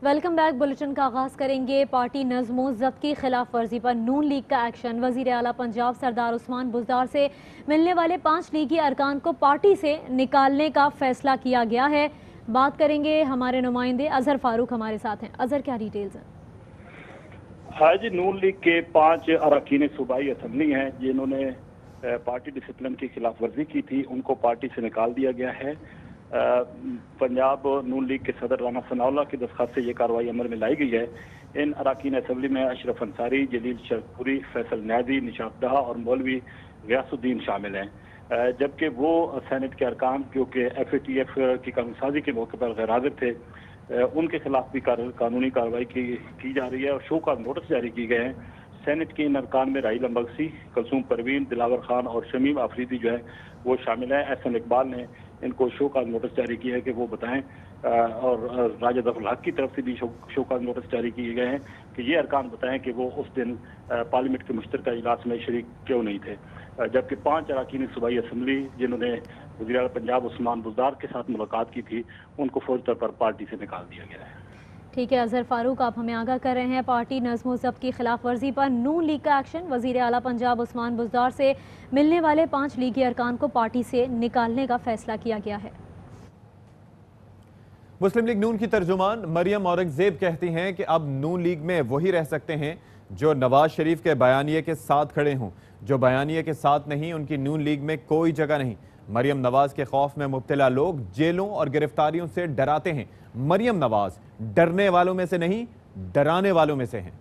Welcome back. Bulletin का आगाज करेंगे पार्टी नज़्म व ज़ब्त की खिलाफ वर्जी पर नून लीग का एक्शन। वज़ीर आला पंजाब सरदार उस्मान बुज़दार से मिलने वाले 5 लीगी अरकान को पार्टी से निकालने का फैसला किया गया है। बात करेंगे हमारे नुमाइंदे अजहर फारूक हमारे साथ हैं। अजहर, क्या डिटेल्स हैं? हाँ जी, नून लीग के 5 अरकान सूबाई असम्बली हैं जिन्होंने पार्टी डिसिप्लिन की खिलाफ वर्जी की थी, उनको पार्टी से निकाल दिया गया है। पंजाब नून लीग के सदर राना सनाउल्लाह की दस्तखत से ये कार्रवाई अमल में लाई गई है। इन अरकान असम्बली में अशरफ अंसारी, जलील शरकपुरी, फैसल न्याजी, निशात दहा और मौलवी गयासुद्दीन शामिल हैं। जबकि वो सेनेट के अरकान क्योंकि FATF की कानूनसाजी के मौके पर गैर हाजिर थे, उनके खिलाफ भी कानूनी कार्रवाई की जा रही है और शो का नोटिस जारी किए गए हैं। सेनेट के इन अरकान में राहील अम्बगसी, कलसूम परवीन, दिलावर खान और शमीम आफरीदी जो है वो शामिल हैं। एहसन इकबाल ने इनको शो का नोटिस जारी किया है कि वो बताएं, और राजा अब्दुल हक की तरफ से भी शो का नोटिस जारी किए गए हैं कि ये अरकान बताएं कि वो उस दिन पार्लियामेंट के मुश्तरका इजलास में शरीक क्यों नहीं थे। जबकि 5 अरकान सूबाई असम्बली जिन्होंने वज़ीर आला पंजाब उस्मान बुज़दार के साथ मुलाकात की थी, उनको फौरी तौर पर पार्टी से निकाल दिया गया है। ठीक है अजहर फारूक, आप हमें आगाह कर रहे हैं। पार्टी नज़्म व ज़ब्त की खिलाफ वर्जी पर नून लीग का एक्शन। वज़ीर आला पंजाब उस्मान बुज़दार से मिलने वाले 5 लीगी अरकान को पार्टी से निकालने का फैसला किया गया है। मुस्लिम लीग नून की तर्जुमान मरियम औरंगजेब कहती हैं कि अब नून लीग में वही रह सकते हैं जो नवाज शरीफ के बयानिए के साथ खड़े हों। जो बयानिए के साथ नहीं, उनकी नून लीग में कोई जगह नहीं। मरियम नवाज के खौफ में मुब्तला लोग जेलों और गिरफ्तारियों से डराते हैं। मरियम नवाज डरने वालों में से नहीं, डराने वालों में से हैं।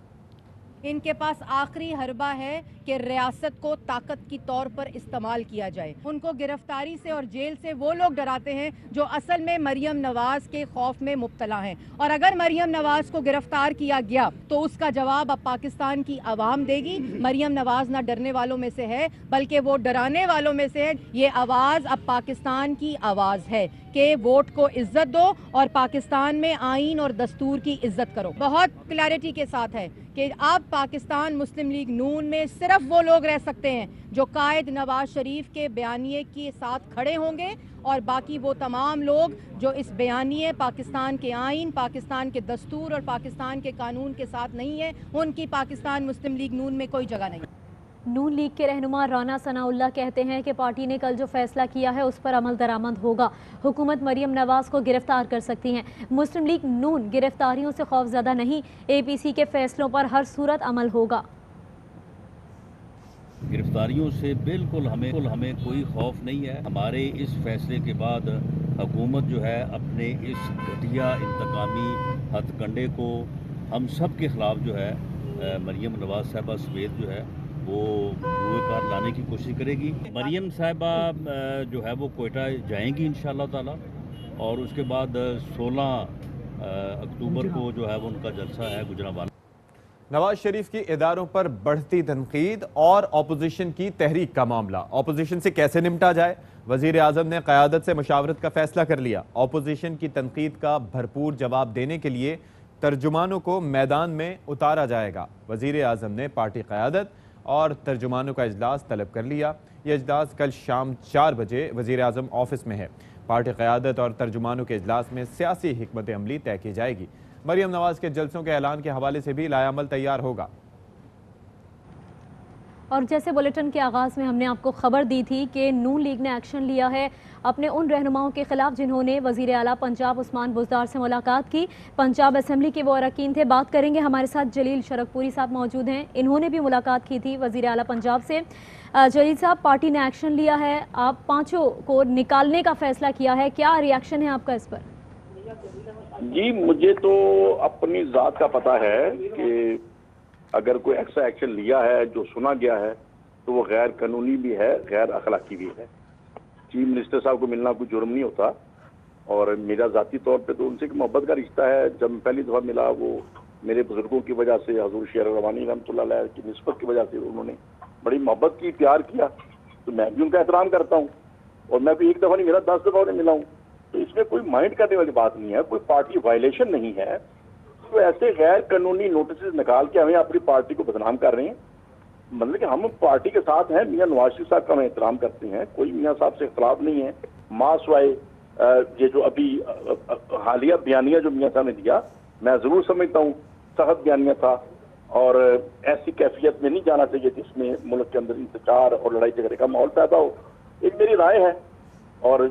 इनके पास आखिरी हरबा है कि रियासत को ताकत की तौर पर इस्तेमाल किया जाए। उनको गिरफ्तारी से और जेल से वो लोग डराते हैं जो असल में मरियम नवाज के खौफ में मुब्तला हैं। और अगर मरियम नवाज को गिरफ्तार किया गया तो उसका जवाब अब पाकिस्तान की आवाम देगी। मरियम नवाज ना डरने वालों में से है बल्कि वो डराने वालों में से है। ये आवाज़ अब पाकिस्तान की आवाज़ है कि वोट को इज्जत दो और पाकिस्तान में आईन और दस्तूर की इज्जत करो। बहुत क्लैरिटी के साथ है कि अब पाकिस्तान मुस्लिम लीग नून में सिर्फ वो लोग रह सकते हैं जो कायद नवाज शरीफ के बयानिए के साथ खड़े होंगे, और बाकी वो तमाम लोग जो इस बयानिए, पाकिस्तान के आईन, पाकिस्तान के दस्तूर और पाकिस्तान के कानून के साथ नहीं है, उनकी पाकिस्तान मुस्लिम लीग नून में कोई जगह नहीं। नून लीग के रहनुमा राना सनाउल्लाह कहते हैं कि पार्टी ने कल जो फैसला किया है उस पर अमल दरामद होगा। हुकूमत मरियम नवाज को गिरफ्तार कर सकती है। मुस्लिम लीग नून गिरफ्तारियों से खौफजदा नहीं, APC के फैसलों पर हर सूरत अमल होगा। गिरफ्तारियों से बिल्कुल हमें कोई खौफ नहीं है। हमारे इस फैसले के बाद हुकूमत जो है अपने इस घटिया इंतकामी हथकंडे को हम सब के खिलाफ जो है मरियम नवाज साहिबा समेत जो है वो कार लाने की कोशिश करेगी। मरियम साहिबा जो है वो कोयटा जाएंगी इंशाअल्लाह ताला, और उसके बाद 16 अक्टूबर को जो है वो उनका जलसा है गुजरांवाला। नवाज शरीफ की इदारों पर बढ़ती तनकीद और अपोजिशन की तहरीक का मामला। अपोजिशन से कैसे निपटा जाए, वजीर आजम ने क़यादत से मुशावरत का फैसला कर लिया। अपोजिशन की तनकीद का भरपूर जवाब देने के लिए तर्जुमानों को मैदान में उतारा जाएगा। वजीर आजम ने पार्टी क़यादत और तर्जुमानों का इजलास तलब कर लिया। यह इजलास कल शाम 4 बजे वजीर आजम ऑफिस में है। पार्टी क़यादत और तर्जुमानों के इजलास में सियासी हिकमत अमली तय की जाएगी। मरियम नवाज के जलसों के ऐलान के हवाले से भी लायामल तैयार होगा। और जैसे बुलेटिन के आगाज़ में हमने आपको खबर दी थी कि नून लीग ने एक्शन लिया है अपने उन रहनुमाओं के खिलाफ जिन्होंने वज़ीर आला पंजाब उस्मान बुज़दार से मुलाकात की। पंजाब असम्बली के वो अरकान थे। बात करेंगे, हमारे साथ जलील शरकपुरी साहब मौजूद हैं, इन्होंने भी मुलाकात की थी वज़ीर आला पंजाब से। जलील साहब, पार्टी ने एक्शन लिया है, आप 5 को निकालने का फैसला किया है, क्या रिएक्शन है आपका इस पर? जी, मुझे तो अपनी ज़ात का पता है कि अगर कोई ऐसा एक्शन लिया है जो सुना गया है तो वो गैर कानूनी भी है, गैर अखलाकी भी है। चीफ मिनिस्टर साहब को मिलना कोई जुर्म नहीं होता, और मेरा ज़ाती तौर पे तो उनसे एक मोहब्बत का रिश्ता है। जब मैं पहली दफ़ा मिला वो मेरे बुजुर्गों की वजह से, हजूर शेर रवानी रहमतुल्लाह अलैह की निस्बत की वजह से उन्होंने बड़ी मोहब्बत की, प्यार किया, तो मैं भी उनका एहतराम करता हूँ। और मैं भी एक दफ़ा नहीं मिला, 10 दफ़ा उन्हें मिला हूँ, तो इसमें कोई माइंड करने वाली बात नहीं है, कोई पार्टी वायलेशन नहीं है। तो ऐसे गैर कानूनी नोटिस निकाल के हमें अपनी पार्टी को बदनाम कर रहे हैं। मतलब कि हम पार्टी के साथ हैं, मियां नवाज शरीफ साहब का हम एहतराम करते हैं, कोई मियां साहब से इख्तलाफ नहीं है। मासवाए ये जो अभी हालिया बयानिया जो मियां साहब ने दिया, मैं जरूर समझता हूँ सख्त बयानिया था और ऐसी कैफियत में नहीं जाना चाहिए जिसमें मुल्क के अंदर इंतजार और लड़ाई झगड़े का माहौल पैदा हो। एक मेरी राय है, और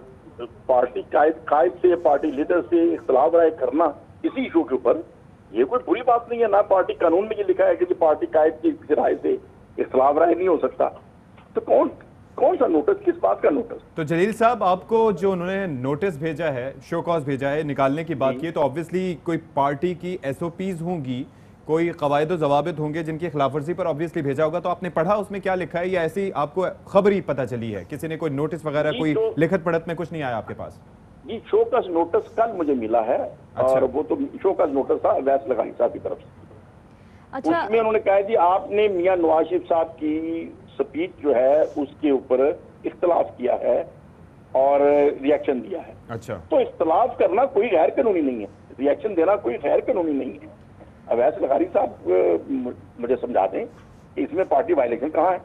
पार्टी कायद से, पार्टी लीडर से इख्तलाफ राय करना किसी इशू के ऊपर ये कोई बुरी बात नहीं है। ना पार्टी कानून में ये लिखा है कि पार्टी कायद की राय से इख्तलाफ राय नहीं हो सकता। तो कौन सा नोटिस, किस बात का नोटिस? तो जलील साहब, आपको जो उन्होंने नोटिस भेजा है, शो कॉज भेजा है, निकालने की बात की है, तो ऑब्वियसली कोई पार्टी की SOPs होंगी, कोई कवायद व ज़वाबित होंगे जिनकी खिलाफ वर्जी पर ऑब्वियसली भेजा होगा। तो आपने पढ़ा उसमें क्या लिखा है, या ऐसी आपको खबर ही पता चली है? किसी ने कोई नोटिस वगैरह, कोई लिखत पढ़त में कुछ नहीं आया आपके पास? जी, शो का नोटिस कल मुझे मिला है। अच्छा। और वो तो शो का नोटिस था अवैस लगानी साहब की तरफ से। अच्छा। उसमें उन्होंने कहा जी आपने मियां नवाज शरीफ साहब की स्पीच जो है उसके ऊपर इख्तलाफ किया है और रिएक्शन दिया है। अच्छा। तो इख्तलाफ करना कोई गैर कानूनी नहीं है, रिएक्शन देना कोई गैर कानूनी नहीं है। अवैस लगारी साहब मुझे समझा दें इसमें पार्टी वायलेशन कहाँ है?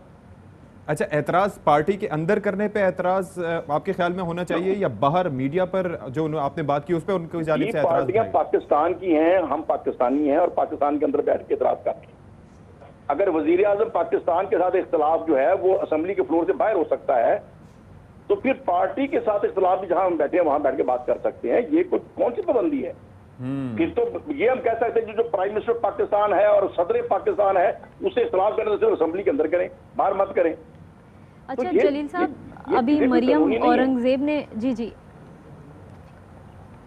अच्छा, एतराज पार्टी के अंदर करने पे एतराज आपके ख्याल में होना चाहिए, या बाहर मीडिया पर जो आपने बात की उस पर उनकी जानिब से एतराज? पार्टियां पाकिस्तान की हैं, हम पाकिस्तानी हैं और पाकिस्तान के अंदर बैठ के एतराज करते हैं। अगर वजीर आजम पाकिस्तान के साथ इख्तलाफ जो है वो असेंबली के फ्लोर से बाहर हो सकता है, तो फिर पार्टी के साथ इख्तलाफ भी जहां हम बैठे हैं वहां बैठ के बात कर सकते हैं। ये कौन सी पाबंदी है? फिर तो ये हम कह सकते हैं जो प्राइम मिनिस्टर पाकिस्तान है और सदर पाकिस्तान है उससे इख्तलाफ करें तो सिर्फ असेंबली के अंदर करें, बाहर मत करें। अच्छा तो जलील साहब, अभी मरियम औरंगजेब ने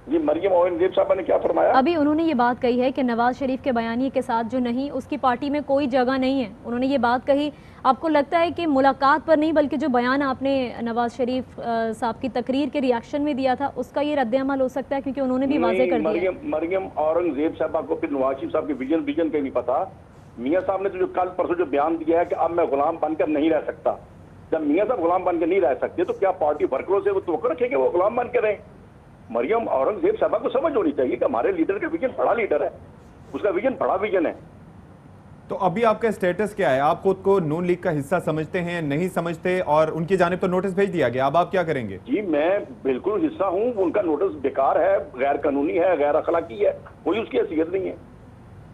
जी मरियम औरंगजेब साहब ने क्या फरमाया? अभी उन्होंने ये बात कही है कि नवाज शरीफ के बयानी के साथ जो नहीं, उसकी पार्टी में कोई जगह नहीं है। उन्होंने ये बात कही। आपको लगता है कि मुलाकात पर नहीं बल्कि जो बयान आपने नवाज शरीफ साहब की तकरीर के रिएक्शन में दिया था उसका ये रद्द-ए-अमल हो सकता है? क्योंकि उन्होंने भी वाज़ेह कर दिया। मरियम औरंगजेब साहब को फिर नवाज शरीफ साहब के विजन का नहीं पता। मियाँ साहब ने तो जो कल परसों जो बयान दिया है कि अब मैं गुलाम बनकर नहीं रह सकता, जब मियाँ साहब गुलाम बनकर नहीं रह सकते तो क्या पार्टी वर्करों से वो तवक्को रखेंगे वो गुलाम बन के रहें? मरियम औरंगजेब साहब को समझ होनी चाहिए कि हमारे लीडर का विजन बड़ा लीडर है, उसका विजन बड़ा विजन है। तो अभी आपका स्टेटस क्या है? आप खुद को नून लीग का हिस्सा समझते हैं, नहीं समझते? और उनकी जानिब तो नोटिस भेज दिया गया, अब आप क्या करेंगे? जी मैं बिल्कुल हिस्सा हूँ। उनका नोटिस बेकार है, गैर कानूनी है, गैर अखलाकी है, कोई उसकी हैसियत नहीं है।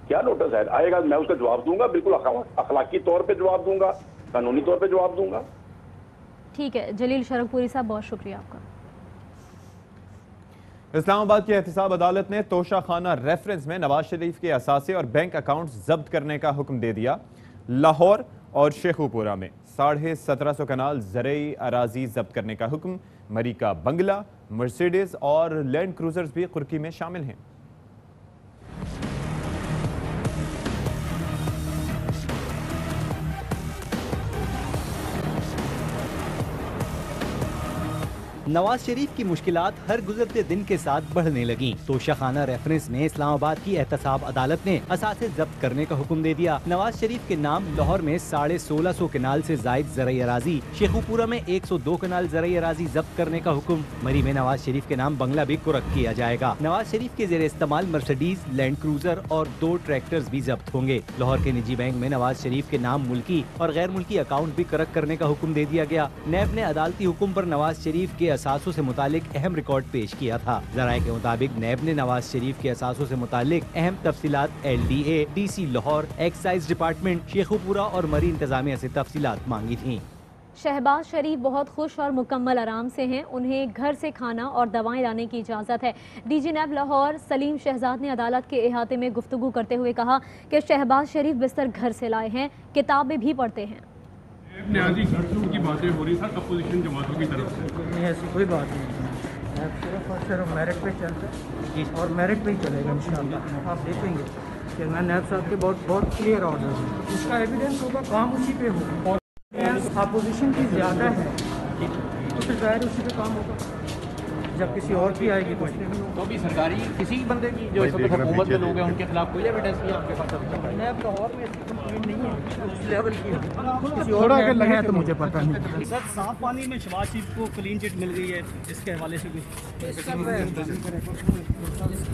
क्या नोटिस है? आएगा मैं उसका जवाब दूंगा, बिल्कुल अखलाकी तौर पर जवाब दूंगा, कानूनी तौर पर जवाब दूंगा। ठीक है जलील शरकपुरी साहब, बहुत शुक्रिया आपका। इस्लामाबाद की एहतसाब अदालत ने तोशा खाना रेफरेंस में नवाज शरीफ के असासे और बैंक अकाउंट्स जब्त करने का हुक्म दे दिया। लाहौर और शेखुपुरा में 1750 कनाल ज़रई अराजी जब्त करने का हुक्म। मरी का बंगला, मर्सिडीज और लैंड क्रूजर्स भी कुर्की में शामिल हैं। नवाज शरीफ की मुश्किलात हर गुजरते दिन के साथ बढ़ने लगी। तोशा खाना रेफरेंस में इस्लामाबाद की एहतसाब अदालत ने असासे जब्त करने का हुक्म दे दिया। नवाज शरीफ के नाम लाहौर में 1650 कनाल से जायद ज़रई अराजी, शेखुपुरा में 102 कनाल ज़रई अराजी जब्त करने का हुक्म। मरी में नवाज शरीफ के नाम बंगला भी कुर्क किया जाएगा। नवाज शरीफ के जेर इस्तेमाल मर्सिडीज, लैंड क्रूजर और 2 ट्रैक्टर्स भी जब्त होंगे। लाहौर के निजी बैंक में नवाज शरीफ के नाम मुल्की और गैर मुल्की अकाउंट भी कुर्क करने का हुक्म दे दिया गया। नैब ने अदालती हुक्म पर नवाज शरीफ के असासों से मुतालिक अहम रिकॉर्ड पेश किया था। ज़राए के मुताबिक नैब ने नवाज शरीफ के असासों से मुतालिक अहम तफसीलात LDA, DC Lahore, excise department, Sheikhupura और मरी इंतजामिया से तफसीलात मांगी थी। शहबाज शरीफ बहुत खुश और मुकम्मल आराम से हैं। उन्हें घर से खाना और दवाएं लाने की इजाज़त है। DG नैब लाहौर सलीम शहजाद ने अदालत के अहाते में गुफ्तगू करते हुए कहा कि शहबाज शरीफ बिस्तर घर से लाए हैं, किताबें भी पढ़ते हैं। की बातें हो रही सर अपोजिशन जमातों की तरफ से? नहीं, ऐसी कोई बात नहीं है। सिर्फ और सिर्फ मेरिट पे चलता है और मेरिट पे ही चलेगा इंशाअल्लाह। आप देखेंगे कि मैं नैब साहब के बहुत क्लियर ऑर्डर है, उसका एविडेंस होगा, काम उसी पे होगा। और अपोजिशन की ज़्यादा है तो फिर ज़ाहिर उसी पे काम होगा। जब किसी और की आएगी तो भी सरकारी किसी बंदे की जो हुकूमत में लोग हैं उनके खिलाफ कोई एविडेंस नहीं आपके पास? नैब लाहौर में ऐसी कंप्लेंट नहीं है उस लेवल की, किसी और नैब में है तो मुझे पता नहीं। सर साफ पानी में शहबाज शरीफ को क्लीन चिट मिल गई है, इसके हवाले से भी इसके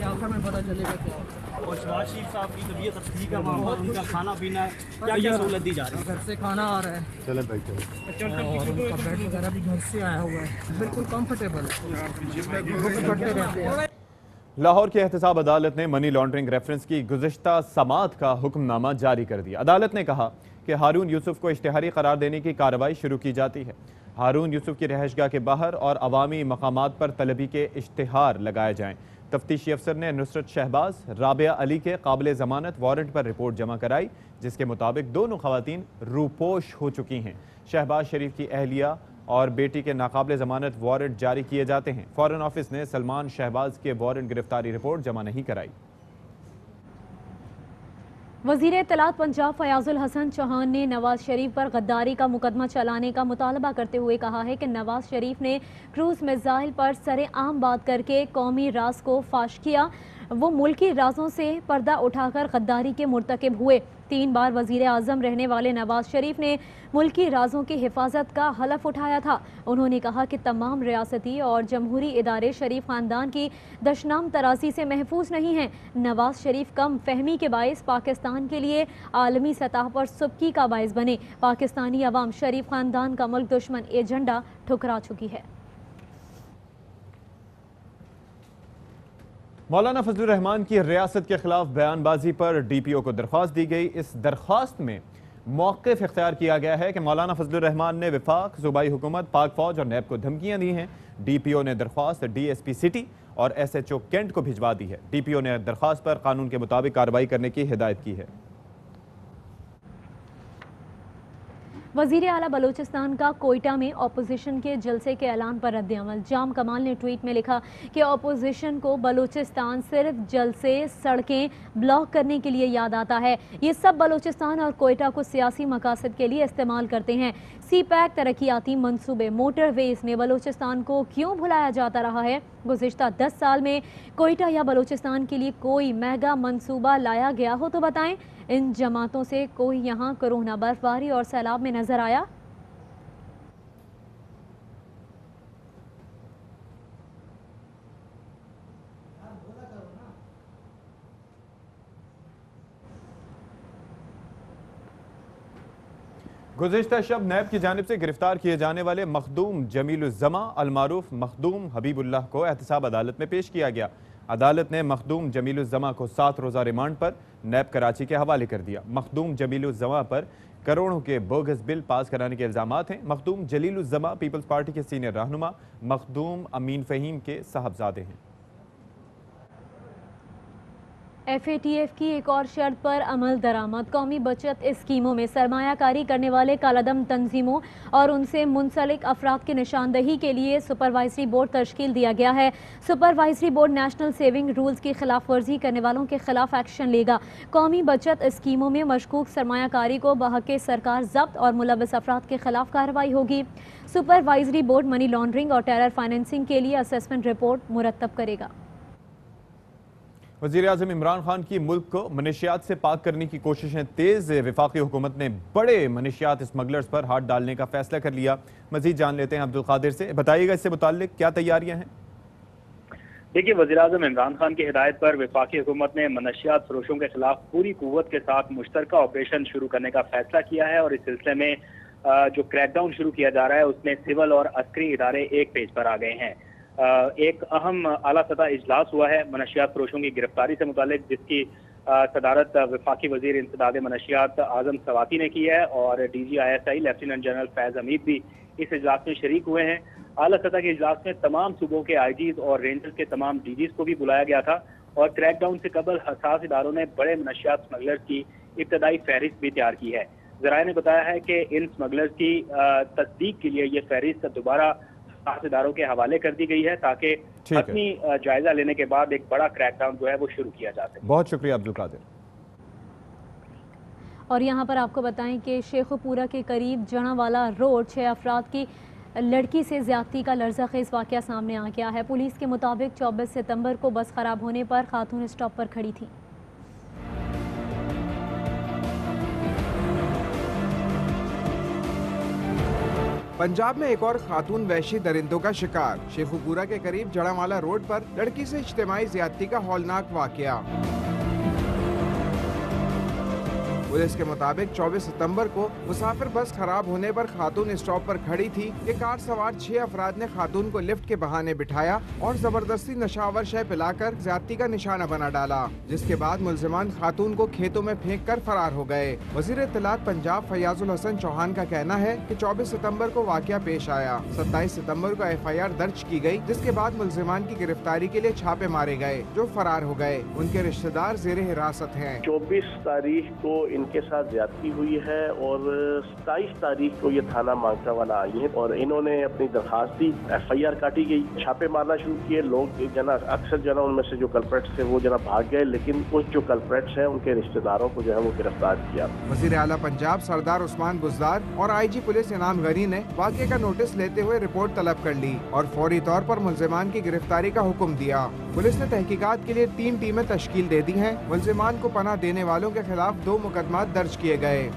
आखिर में पता चलेगा क्या। और शहबाज शरीफ साहब की तबीयत अब ठीक है, वहाँ उनका खाना पीना क्या क्या सहूलत दी जा रही है? घर से खाना आ रहा है, चले भाई और उनका बेड वगैरह भी घर से आया हुआ है, बिल्कुल कंफर्टेबल है। लाहौर की एहतसाब अदालत ने मनी लॉन्ड्रिंग रेफरेंस की गुज़िश्ता समात का हुक्मनामा जारी कर दिया। अदालत ने कहा कि हारून यूसुफ को इश्तिहारी करार देने की कार्रवाई शुरू की जाती है। हारून यूसुफ की रहायशगाह के बाहर और अवामी मकामात पर तलबी के इश्तिहार लगाए जाएँ। तफ्तीशी अफसर ने नुसरत शहबाज, राबिया अली के काबिल ज़मानत वारंट पर रिपोर्ट जमा कराई, जिसके मुताबिक दोनों खवातीन रूपोश हो चुकी हैं। शहबाज शरीफ की अहलिया और बेटी के नाकाबिल ज़मानत वारंट जारी किए जाते हैं। फॉरेन ऑफिस ने सलमान शहबाज के वारंट गिरफ्तारी रिपोर्ट जमा नहीं कराई। वज़ीर इत्तलात पंजाब फयाजुल हसन चौहान ने नवाज शरीफ पर गद्दारी का मुकदमा चलाने का मुतालबा करते हुए कहा है कि नवाज शरीफ ने क्रूज मिसाइल पर सरेआम बात करके कौमी राज को फाश किया। वो मुल्की राजों से पर्दा उठाकर गद्दारी के मुर्तकिब हुए। 3 बार वज़ीर आज़म रहने वाले नवाज शरीफ ने मुल्की राजों की हिफाजत का हलफ उठाया था। उन्होंने कहा कि तमाम रियासती और जमहूरी इदारे शरीफ ख़ानदान की दशनाम तरासी से महफूज नहीं हैं। नवाज शरीफ कम फहमी के बायस पाकिस्तान के लिए आलमी सतह पर सुबकी का बायस बने। पाकिस्तानी अवाम शरीफ ख़ानदान का मुल्क दुश्मन एजेंडा ठुकरा चुकी है। मौलाना फजलुर रहमान की रियासत के खिलाफ बयानबाजी पर DPO को दरख्वास्त दी गई। इस दरख्वास्त में मौक़िफ़ इख्तियार किया गया है कि मौलाना फजलुर रहमान ने वफाक, सूबाई हुकूमत, पाक फौज और नैब को धमकियां दी हैं। DPO ने दरख्वास्त DSP सिटी और SHO कैंट को भिजवा दी है। DPO ने दरख्वास्त पर कानून के मुताबिक कार्रवाई करने की हिदायत की है। वज़ीर आला बलूचिस्तान का कोयटा में अपोजिशन के जलसे के ऐलान पर रद्द-ए-अमल। जाम कमाल ने ट्वीट में लिखा कि अपोजिशन को बलूचिस्तान सिर्फ जलसे, सड़कें ब्लॉक करने के लिए याद आता है। ये सब बलूचिस्तान और कोयटा को सियासी मकासद के लिए इस्तेमाल करते हैं। CPEC तरक्याती मंसूबे, मोटरवेज में बलूचिस्तान को क्यों भुलाया जाता रहा है? गुज़िश्ता 10 साल में कोयटा या बलूचिस्तान के लिए कोई मेगा मंसूबा लाया गया हो तो बताएं। इन जमातों से कोई यहाँ कोरोना, बर्फबारी और सैलाब में नजर आया? गुज़िश्ता शब नैब की जानिब से गिरफ्तार किए जाने वाले मखदूम जमीलुज़्ज़मा अलमारूफ मखदूम हबीबुल्लाह को एहतसाब अदालत में पेश किया गया। अदालत ने मखदूम जमीलुज़्ज़मा को 7 रोज़ा रिमांड पर नैब कराची के हवाले कर दिया। मखदूम जमीलुज़्ज़मा पर करोड़ों के बोगस बिल पास कराने के इल्ज़ामात हैं। मखदूम जलीलुज़्ज़मा पीपल्स पार्टी के सीनियर रहनुमा मखदूम अमीन फ़हीम के साहबजादे हैं। FATF की एक और शर्त पर अमल दरामद। कौमी बचत स्कीमों में सरमायाकारी करने वाले कालादम तंजीमों और उनसे मुंसलिक अफराद की निशानदही के लिए सुपरवाइजरी बोर्ड तश्कील दिया गया है। Supervisory board national saving rules की खिलाफ वर्जी करने वालों के खिलाफ एक्शन लेगा। कौमी बचत स्कीमों में मशकूक सरमायाकारी को बहक़ सरकार जब्त और मुलव्वस अफराद के खिलाफ कार्रवाई होगी। सुपरवाइजरी बोर्ड मनी लॉन्ड्रिंग और टेरर फाइनेंसिंग के लिए असेसमेंट रिपोर्ट मुरतब करेगा। वज़ीर आज़म इमरान खान की मुल्क को मनशियात से पाक करने की कोशिशें तेज। वफाकी हुकूमत ने बड़े मनशियात स्मगलर्स पर हाथ डालने का फैसला कर लिया। मजीद जान लेते हैं अब्दुल कादिर से। बताइएगा इससे मुताल्लिक क्या तैयारियां हैं? देखिए, वज़ीर आज़म इमरान खान की हिदायत पर वफाकी हुकूमत ने मनशियात फरोशों के खिलाफ पूरी कुव्वत के साथ मुश्तरका ऑपरेशन शुरू करने का फैसला किया है और इस सिलसिले में जो क्रैकडाउन शुरू किया जा रहा है उसमें सिविल और अस्करी इदारे एक पेज पर आ गए हैं। एक अहम आला सतह इजलास हुआ है मनशियात फरोशों की गिरफ्तारी से मुतालिक, जिसकी सदारत वफाकी वजीर इंसदाद मनशियात आजम सवाती ने की है और DG ISI lieutenant general Faiz Hamid भी इस इजलास में शरीक हुए हैं। आला सतह के इजलास में तमाम सूबों के IGs और रेंजर्स के तमाम DGs को भी बुलाया गया था और क्रैकडाउन से कबल हसास इदारों ने बड़े मनशियात स्मगलर्स की इब्तदाई फहरिस्त भी तैयार की है। ज़राए ने बताया है कि इन स्मगलर्स की तस्दीक के लिए ये फहरिस्त दोबारा इदारों के हवाले कर दी गई है ताकि अपनी जायजा लेने के बाद एक बड़ा क्रैकडाउन जो है वो शुरू किया जा सके। बहुत शुक्रिया अब्दुल कादिर। और यहाँ पर आपको बताएं कि शेखुपुरा के करीब जड़ावाला रोड 6 अफराद की लड़की से ज्यादती का लर्ज़ाखेज़ वाक़या सामने आ गया है। पुलिस के मुताबिक 24 सितंबर को बस खराब होने पर खातून स्टॉप पर खड़ी थी। पंजाब में एक और खातून वहशी दरिंदों का शिकार। शेखुपुरा के करीब जड़ावाला रोड पर लड़की से इज्तिमाई ज्यादती का हौलनाक वाकया। पुलिस के मुताबिक 24 सितंबर को मुसाफिर बस खराब होने पर खातून स्टॉप पर खड़ी थी कि कार सवार 6 अफराद ने खातून को लिफ्ट के बहाने बिठाया और जबरदस्ती नशावर शय पिलाकर ज्यादती का निशाना बना डाला, जिसके बाद मुलजिमान खातून को खेतों में फेंक कर फरार हो गए। वजीर इत्तलात पंजाब फयाजुल हसन चौहान का कहना है कि 24 सितंबर को वाकया पेश आया। 27 सितंबर को FIR दर्ज की गई, जिसके बाद मुलजिमान की गिरफ्तारी के लिए छापे मारे गए जो फरार हो गए। उनके रिश्तेदार जेर हिरासत हैं। 24 तारीख को इनके साथ ज्यादती हुई है और 27 तारीख को ये थाना मांगता वाला आई है और इन्होंने अपनी दरखास्त दी, FIR काटी गई, छापे मारना शुरू किए। लोग जना अक्सर जना उनमें से जो कल्प्रेट्स थे वो जना भाग गए, लेकिन कुछ जो कल्प्रेट्स हैं उनके रिश्तेदारों को जो है वो गिरफ्तार किया। वजीर आला पंजाब सरदार उस्मान बुज़दार और IG पुलिस इनाम गनी ने वाक़े का नोटिस लेते हुए रिपोर्ट तलब कर ली और फौरी तौर पर मुलजिमान की गिरफ्तारी का हुक्म दिया। पुलिस ने तहकीकात के लिए 3 टीमें तश्कील दे दी हैं। मुलजिमान को पनाह देने वालों के खिलाफ 2 मुकदमात दर्ज किए गए।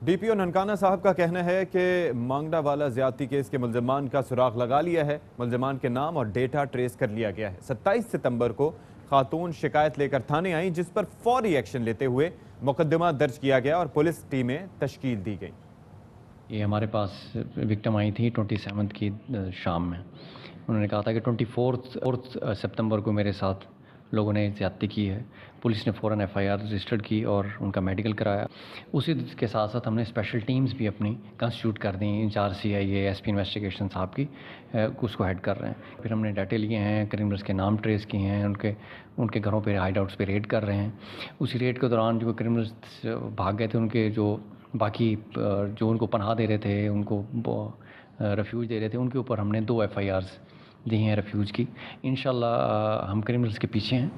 DPO ननकाना साहब का कहना है कि मांगड़ा वाला ज्यादती केस के मुलजिमान का सुराग लगा लिया है। मुलजिमान के नाम और डेटा ट्रेस कर लिया गया है। 27 सितंबर को खातून शिकायत लेकर थाने आई, जिस पर फौरी एक्शन लेते हुए मुकदमा दर्ज किया गया और पुलिस टीमें तश्कील दी गई। ये हमारे पास विक्टिम आई थी 27 की शाम में। उन्होंने कहा था कि 24 सितंबर को मेरे साथ लोगों ने ज़्यादती की है। पुलिस ने फ़ौरन FIR रजिस्टर्ड की और उनका मेडिकल कराया। उसी के साथ साथ हमने स्पेशल टीम्स भी अपनी कंस्टिट्यूट कर दी। इंचार्ज CIA SP इन्वेस्टिगेशन साहब की उसको हेड कर रहे हैं। फिर हमने डाटे लिए हैं, क्रिमिनल्स के नाम ट्रेस किए हैं, उनके घरों पे हाइड आउट्स पे रेड कर रहे हैं। उसी रेड के दौरान जो क्रिमिनल्स भाग गए थे, उनके जो बाकी जो उनको पनाह दे रहे थे, उनको रेफ्यूज दे रहे थे, उनके ऊपर हमने 2 FIRs दी हैं रेफ्यूज की। इंशाल्लाह हम क्रिमिनल्स के पीछे हैं।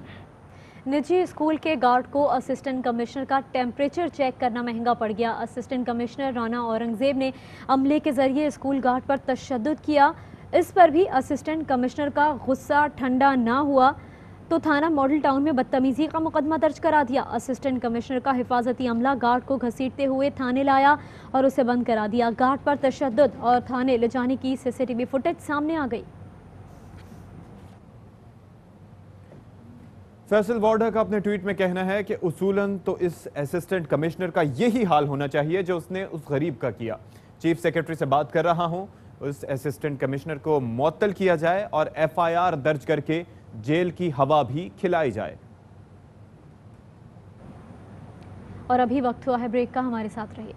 निजी स्कूल के गार्ड को असिस्टेंट कमिश्नर का टेम्परेचर चेक करना महंगा पड़ गया। असिस्टेंट कमिश्नर राना औरंगजेब ने अमले के जरिए स्कूल गार्ड पर तशद्दुद किया। इस पर भी असिस्टेंट कमिश्नर का गुस्सा ठंडा ना हुआ तो थाना मॉडल टाउन में बदतमीजी का मुकदमा दर्ज करा दिया। असिस्टेंट कमिश्नर का हिफाजती अमला गार्ड को घसीटते हुए थाने लाया और उसे बंद करा दिया। गार्ड पर तशद्दुद और थाने ले जाने की CCTV फुटेज सामने आ गई। फैसल वार्डा का अपने ट्वीट में कहना है कि उसूलन तो इस असिस्टेंट कमिश्नर का यही हाल होना चाहिए जो उसने उस गरीब का किया। चीफ सेक्रेटरी से बात कर रहा हूं, उस असिस्टेंट कमिश्नर को मुअत्तल किया जाए और FIR दर्ज करके जेल की हवा भी खिलाई जाए। और अभी वक्त हुआ है ब्रेक का, हमारे साथ रहिए।